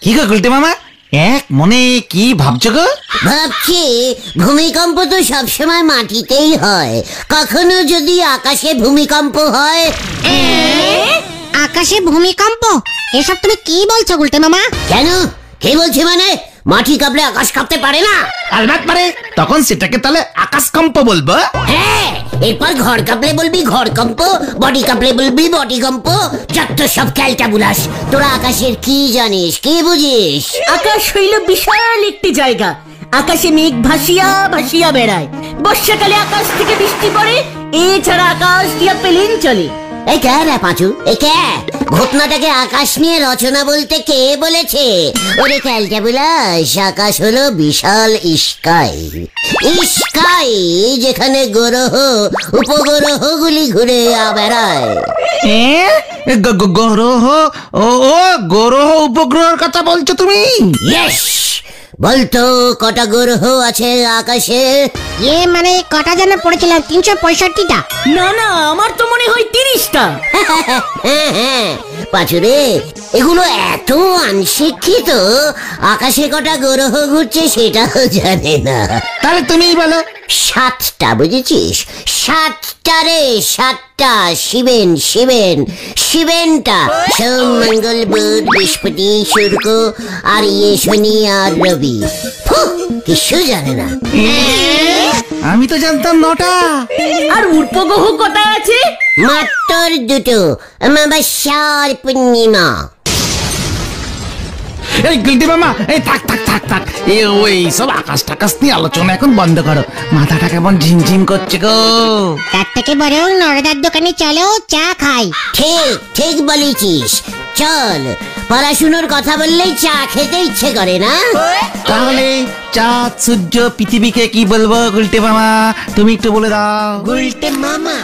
কি গো গুলটে মামা, এক মনে কি ভাবছো গো? ভাবছি ভূমিকম্প তো সবসময় মাটিতেই হয়, কখনো যদি আকাশে ভূমিকম্প হয়। আকাশে ভূমিকম্প? এসব তুমি কি বলছো গুলটে মামা? কেন, কি বলছি মানে? মাটি কাঁপলে আকাশ কাঁপতে পারে না? আলবাত পারে, তখন সেটাকে তাহলে আকাশকম্প বলবো। হ্যাঁ, এরপর ঘর কাঁপলে বলবি ঘরকম্প, বডি কাঁপলে বলবি বডিকম্প। যত সব ক্যালটা বুলাস, তোরা আকাশের কি জানিস, কি বুঝিস? আকাশ হইল বিশাল একটি জায়গা, আকাশে মেঘ ভাসিয়া ভাসিয়া বেড়ায়। বর্ষাকালে আকাশ থেকে বৃষ্টি পড়ে, এছাড়া আকাশ দিয়া প্লেন চলে। এই কে রে পাঁচু, এই কে? ঘটনাটাকে আকাশ নিয়ে রচনা বলতে কে বলেছে? ওরে ক্যালটা বুলাস, আকাশ হলো বিশাল স্কাই। স্কাই যেখানে গ্রহ উপগ্রহ গুলি ঘুরে বেড়ায়। গ্রহ? ও গ্রহ উপগ্রহের কথা বলছো তুমি? ইয়েস, বলতো কটা গ্রহ আছে আকাশে? মানে কটা যেন পড়েছিলাম, 365টা। না না, আমার তো মনে হয় 30টা। হ্যাঁ পাঁচুরে, এগুলো এত অনশিক্ষিত, আকাশে কটা গ্রহ ঘুরছে সেটাও জানে না। তাহলে তুমিই বলো। 7টা, বুঝেছিস? 7টা রে, 7টা। শিবেনটা সোম মঙ্গল বুধ বৃহস্পতি শুক্র আর শনি আর রবি। কিছু জানে না। আমি তো জানতাম 9টা। আর উপগ্রহ কটা আছে? মাত্র 2টো, অমাবস্যা আর পূর্ণিমা। এই গুলটে মামা, এই থাক থাক থাক থাক, ওই সব আকাশ টাকাশ নিয়ে আলোচনা এখন বন্ধ করো, মাথাটা কেমন ঝিমঝিম করছে গো। তার থেকে বরং নরদার দোকানে চলো, চা খাই। ঠিক বলেছিস, চল। পড়াশুনোর কথা বললেই চা খেতে ইচ্ছে করে না? তাহলে চাঁদ সূর্য পৃথিবীকে কি বলবো গুলটে মামা, তুমি একটু বলে দাও। গুলটে মামা।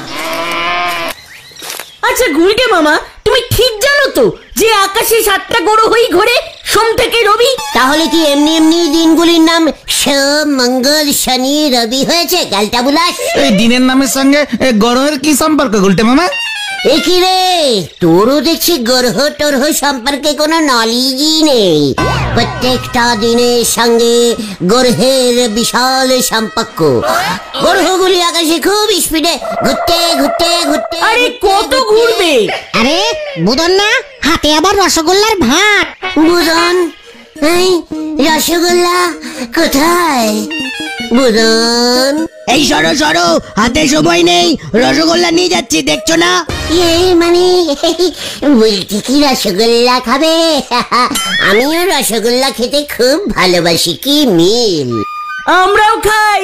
আচ্ছা গুলটে মামা, তুমি ঠিক জানো তো যে আকাশে 7টা গ্রহই ঘোরে, সোম থেকে রবি? তাহলে কি এমনি দিনগুলির নাম সোম মঙ্গল শনি রবি হয়েছে ক্যালটা বুলাস? এই দিনের নামের সঙ্গে গ্রহের কি সম্পর্ক গুলটে মামা? এ কি রে, তোরও দেখছি গ্রহ টরহ সম্পর্কে কোনো নলেজই নেই। প্রত্যেকটা দিনের সঙ্গে গ্রহের বিশাল সম্পর্ক। গ্রহগুলি আকাশে খুব স্পিডে ঘুরতে ঘুরতে ঘুরতে। আরে কত ঘুরবে? আরে বুদন না, হাতে আবার রসগোল্লার ভাঁড়। বুদন? এই রসগোল্লা কোথায় বুদন? এই সরো, হাতে সময় নেই, রসগোল্লা নিয়ে যাচ্ছি, দেখছো না? মানে বলছি কি রসগোল্লা খাবে? আমিও রসগোল্লা খেতে খুব ভালোবাসি, কি মিল। আমরাও খাই।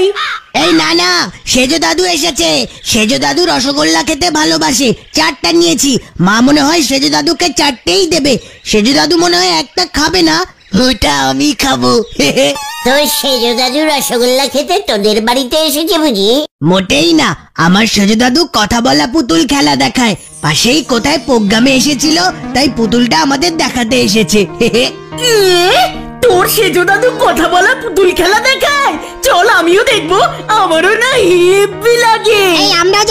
এই না, সেজো দাদু এসেছে। সেজো দাদু রসগোল্লা খেতে ভালোবাসে, 4টা নিয়েছি। মা মনে হয় সেজো দাদুকে 4টেই দেবে। সেজো দাদু মনে হয় একটা খাবে না, ওটা আমি খাবো। তোর সেজো দাদু রসগোল্লা খেতে তোদের বাড়িতে এসেছে বুঝি? মোটেই না, আমার সেজো দাদু কথা বলা পুতুল খেলা দেখায়। পাশেই কোথায় প্রোগ্রামে এসেছিল, তাই পুতুলটা আমাদের দেখাতে এসেছে। তোর সেজো দাদু কথা বলা পুতুল খেলা দেখায়? চল আমিও দেখবো, আমারও না হেব্বি লাগে। এই আমরাও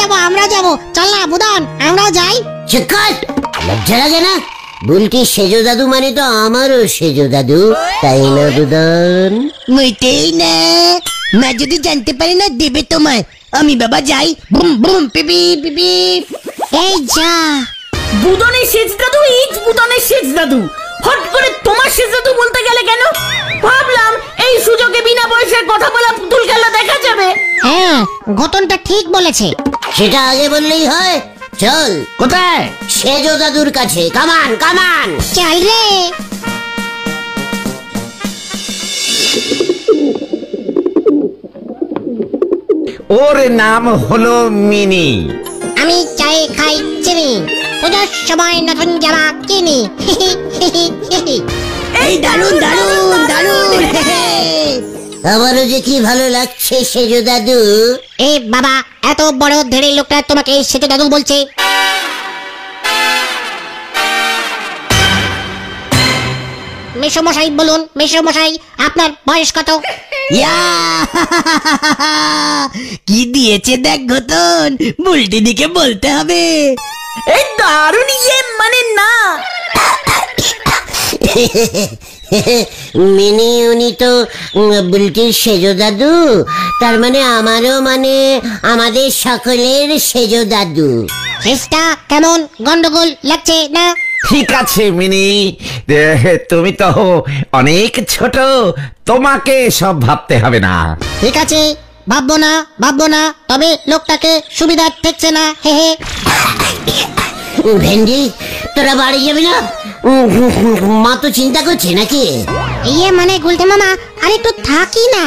যাবো, চল না বুদন, আমরাও যাই। চিকার, লজ্জা লাগে না? বুলটি সেজো দাদু মানে তো আমারও সেজো দাদু, তাই না বুদন? মোটেই না, মা যদি জানতে পারে না দেবে তোমায়। আমি বাবা যাই, বুম বুম পিপি পিপি। এই যা, বুদনের সেজ দাদু ইজ বুদনের সেজ দাদু। হট করে তোমার সেজ দাদু বলতে গেলে কেন? ভাবলাম এই সুযোগে বিনা পয়সায় কথা বলা পুতুল খেলা দেখা যাবে। হ্যাঁ ঘটনটা ঠিক বলেছে। সেটা আগে বললেই হয়। চল। কোথায়? সেজো দাদুর কাছে। কামান। চল রে। ওর নাম হলো মিনি। আমি চাই খাই চিনি, পুজোর সময় নতুন জামা কিনি। এই দারুন। আমারও যে কি ভালো লাগছে সেজো দাদু। এ বাবা, এত বড় ধেড়ে লোকটা তোমাকে সেজো দাদু বলছে? মেসমশাই বলুন, মেসমশাই আপনার বয়স কত? কি দিয়েছে দেখ ঘটন, বুলটি দিকে বলতে হবে। এই দারুণ, মানে না। মিনি উনি তো বুলটির সেজো দাদু, তার মানে আমারও মানে আমাদের সকলের সেজো দাদু। চেষ্টা কেমন গন্ডগোল লাগছে না? ঠিক আছে মিনি, তুমি তো অনেক ছোট, তোমাকে সব ভাবতে হবে না। ঠিক আছে, ভাববো না, তবে লোকটাকে সুবিধা ঠেকছে না। হে হে। ভেন্ডি, তোরা বাড়ি যাবি না? মা তো চিন্তা করছে নাকি? ইয়ে মানে গুলটে মামা, আর একটু থাকি না।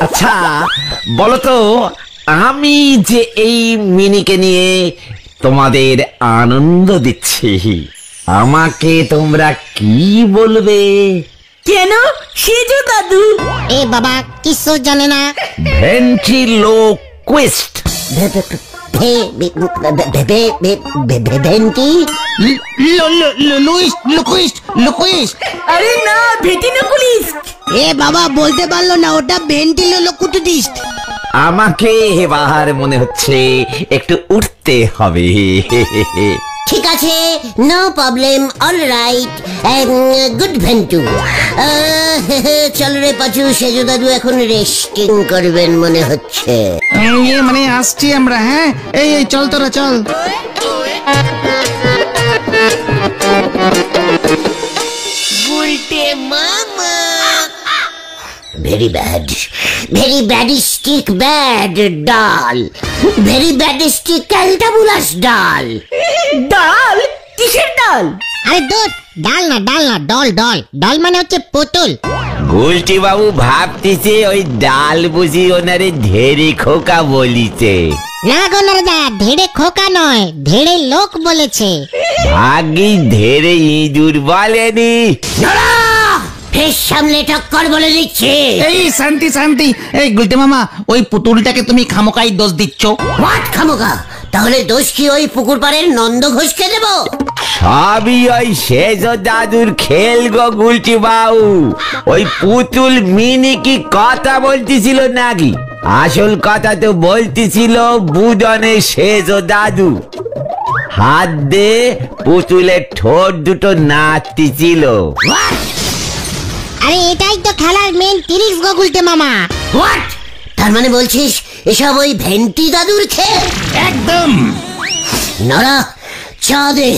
আচ্ছা বলো তো, আমি যে এই মিনিকে নিয়ে তোমাদের আনন্দ দিচ্ছি, আমাকে তোমরা কি বলবে? কেন সেজো দাদু? এ বাবা কিছু জানে না। ভেন্ট্রিলোকুইস্ট। ভেন্টি? লুকুইস্ট। আরে না, ভেটিনোকুলিস্ট। এ বাবা বলতে পারলো না, ওটা ভেন্টিলোকুটিস্ট। আমাকে এবার মনে হচ্ছে একটু উঠতে হবে। ঠিক আছে, no problem, all right, good Ventu. চল রে পাচু, সেজো দাদু এখন রেস্টিং করবেন মনে হচ্ছে। ইয়ে মানে আসছি আমরা। হ্যাঁ, এই চল তোরা চল। ভেরি ব্যাডিস্টিক ব্যাড ডাল, ভেরি ব্যাডিস্টিক ক্যালটাবুলাস ডাল। ডাল? কিসের ডাল? আরে দূর, ডাল না ডল। ডল মানে হচ্ছে পুতুল। গুলটি বাবু ভাবতেছে ওই ডাল বুঝি ওনারে ধেরে খোকা বলিছে। না গো নারদা, ধেড়ে খোকা নয়, ধেড়ে লোক বলেছে। ভাগ্যি ধেরে ইঁদুর বলেনি। ফেস সামলে টক্কর বলে দিচ্ছে। এই শান্তি। এই গুলটে মামা, ওই পুতুলটাকে তুমি খামোকাই দোষ দিচ্ছ। হোয়াট খামোকা? তাহলে দোষ কি ওই পুকুর পাড়ের নন্দ ঘোষকে দেব? সবই ওই সেজো দাদুর খেল গো গুলটি বাবু। ওই পুতুল মিনি কি কথা বলতেছিল নাকি? আসল কথা তো বলতেছিল বুদনের সেজো দাদু। হাত দে পুতুলের ঠোঁট দুটো নাচতেছিল। আরে এটাই তো খেলার মেন ট্রিক্স গো গুলটে মামা। হোয়াট? তার মানে বলছিস এসব ওই ভেন্টি দাদুর খেল? একদম। নরা, চা দে,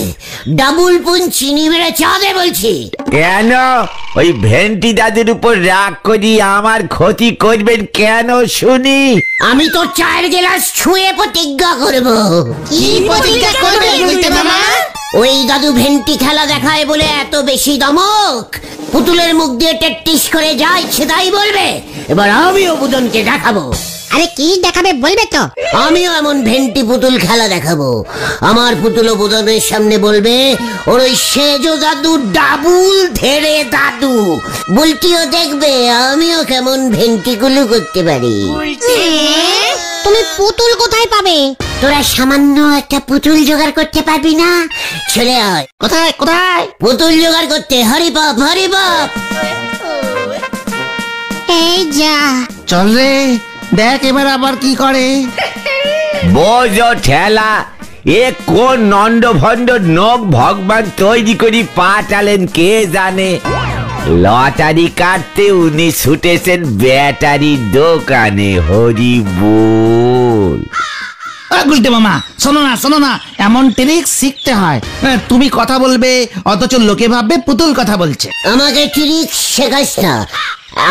ডাবল পুন চিনি মেরে চা দে বলছি। কেন? ওই ভেন্টি দাদুর উপর রাগ করি আমার ক্ষতি করবেন কেন শুনি? আমি তোর চায়ের গ্লাস ছুঁয়ে প্রতিজ্ঞা করব। কি প্রতিজ্ঞা করবে গুলটে মামা? ওই দাদু ভেন্টি খেলা দেখায় বলে এত বেশি দমক, পুতুলের মুখ দিয়ে টেট্টিস করে যা ইচ্ছে তাই বলবে। এবার আমিও বুদনকে দেখাবো। আরে কি দেখাবে বলবে তো? আমিও এমন ভেন্টি পুতুল খেলা দেখাবো। আমার পুতুলও বুদনের সামনে বলবে ওর ওই সেজো দাদু ডাবুল ধেড়ে দাদু। বুলটিও দেখবে আমিও কেমন ভেন্টিগুলো করতে পারি। তুমি পুতুল কোথায় পাবে? তোরা সামান্য একটা পুতুল জোগাড় করতে পারবি না? চলে আয়। কোথায়? পুতুল জোগাড় করতে হরিবাপ। এই যা। চল রে, দেখ এবার আবার কি করে। বোঝো ঠেলা, এ কোন নন্দ ভন্ড নখ ভগবান তৈরি করি পাঠালেন কে জানে। লটারি কাটতে উনি ছুটেছেন ব্যাটারি দোকানে। হরি বল। গুলটে মামা, শোনো না, এমন ট্রিক শিখতে হয়। তুমি কথা বলবে অথচ লোকে ভাববে পুতুল কথা বলছে। আমাকে ট্রিক্স শেখাস না।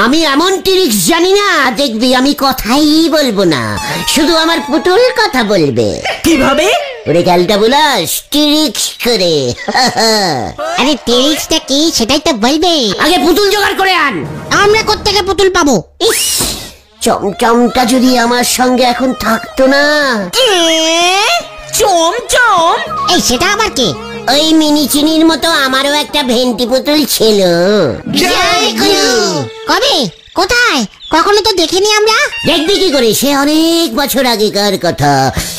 আমি এমন ট্রিক্স জানি না, দেখবি আমি কথাই বলবো না, শুধু আমার পুতুল কথা বলবে। কিভাবে? ওরে ক্যালটা বুলাস, ট্রিক্স করে। আরে ট্রিক্সটা কি সেটাই তো বলবে। আগে পুতুল জোগাড় করে আন। আমরা কোত্থেকে পুতুল পাবো? ইস, চমচমটা যদি আমার সঙ্গে এখন থাকতো না। চমচম? এই সেটা আবার কে? ওই মিনি চিনির মতো আমারও একটা ভেন্টি পুতুল ছিল। জয় গুরু। কবে? কোথায়? কখনো তো দেখিনি আমরা। দেখবি কি করে, সে অনেক বছর আগেকার কথা।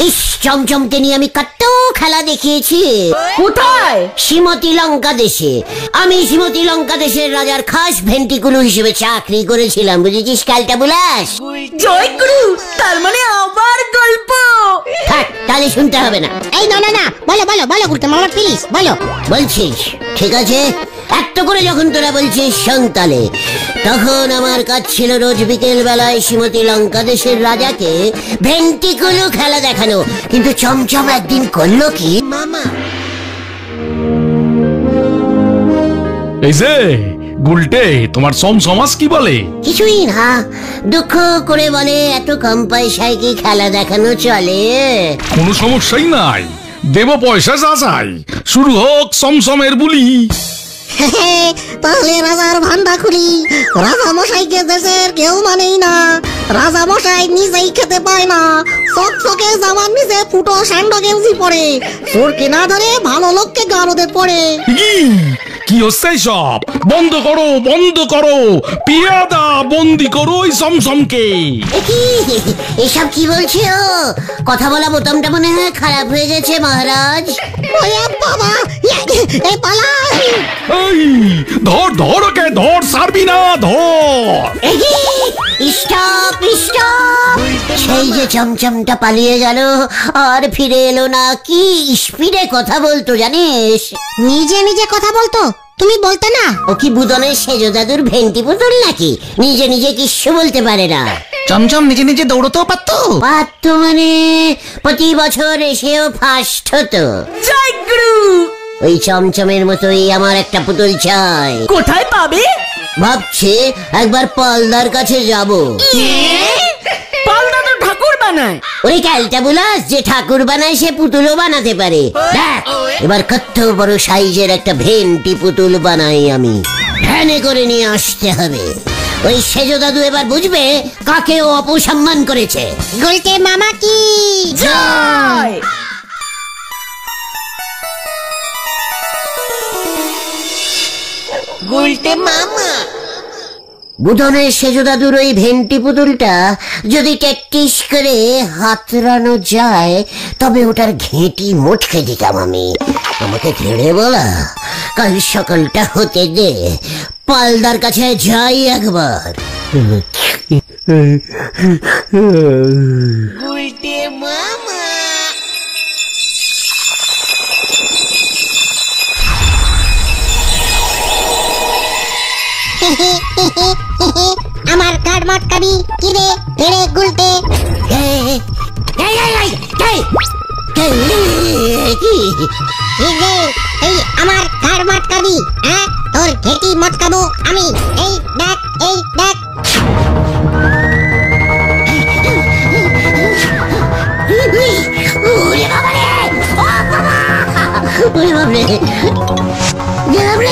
ইস, চমচমকে নিয়ে আমি কত খেলা দেখিয়েছি। কোথায়? শ্রীমতী লঙ্কা দেশে। আমি শ্রীমতী লঙ্কা দেশের রাজার খাস ভেন্টিকুলু হিসেবে চাকরি করেছিলাম, বুঝেছিস ক্যালটা বুলাস? জয় গুরু, তার মানে আবার গল্প। থাক, তাহলে শুনতে হবে না। এই না, বলো গুলটে মামা প্লিজ বলো। বলছিস? ঠিক আছে, এত করে যখন তোরা বলছিস সন্তালে, তখন আমার কাজ ছিল রোজ বিকেল বেলায় শ্রীমতী লঙ্কাদেশের রাজাকে ভেন্টিকুলু খেলা দেখানো। কিন্তু চমচম একদিন করলো কি মামা। এই যে গুলটে, তোমার সমাজ কি বলে? কিছুই না, দুঃখ করে বলে এত কম পয়সায় কি খেলা দেখানো চলে। কোনো সমস্যাই নাই, দেব পয়সা যা চাই, শুরু হোক সমসমের বুলি। তাহলে রাজার ভান্ডা খুলি। রাজা মশাইকে দেশের কেউ মানেই না। রাজা মশাই নিজেই খেতে পায় না, চকচকে জামার নিচে ফুটো স্যান্ডো গেঞ্জি পরে, চোরকে না ধরে ভালো লোককে গারদে পড়ে। কি হচ্ছে সব? বন্ধ করো, বন্ধ করো, পিয়াদা বন্দি করো ওই সমসমকে। এসব কি বলছো? কথা বলা বোতামটা মনে হয় খারাপ হয়ে গেছে মহারাজ। বাবা, এই পালাই। এই ধর ধর, ওকে ধর, ছাড়বি না, ধর। Stop stop. সেই যে চমচমটা পালিয়ে গেল আর ফিরে এলো না, কি স্পিডে কথা বলতো জানিস? নিজে নিজে কথা বলতো, তুমি বলতে না? ও কি বুদনের সেজ দাদুর ভেন্টি পুতুল নাকি? নিজে নিজে কিচ্ছু বলতে পারে না। চমচম নিজে নিজে দৌড়তেও পারতো? পারতো মানে প্রতি বছর এসেও ফার্স্ট হতো। জয় গুরু। ওই চমচমের মতোই আমার একটা পুতুল চাই। কোথায় পাবে? ভাবছি একবার পালদার কাছে যাব। পালদা তো ঠাকুর বানায়। ওই ক্যালটা বুলাস, যে ঠাকুর বানায় সে পুতুলও বানাতে পারে। দেখ এবার কত বড় সাইজের একটা ভেন্টি পুতুল বানাই আমি। ভ্যানে করে নিয়ে আসতে হবে। ওই সেজ দাদু এবার বুঝবে কাকে ও অপসম্মান করেছে। গুলটে মামা কি জয়। গুলটে মামা। বুধনের সেজ দাদুর ওই ভেন্টি পুতুলটা যদি ট্যাকটিস করে হাতড়ানো যায়, তবে ওটার ঘেঁটি মোটকে দিতাম আমি। আমাকে ঘেড়ে বলা, কাল সকালটা হতে দে, পালদার কাছে যাই একবার। গুলটে মামা। আমার কাঠ মটকাবি কি রে ফেরে গুলটে? এই আমার কাঠ মটকাবি? হ্যাঁ, তোর ঘেটি মটকাবো আমি। এই দেখ, এই দেখ। ওরে বাবা রে, ও বাবা, ওরে বাবা রে,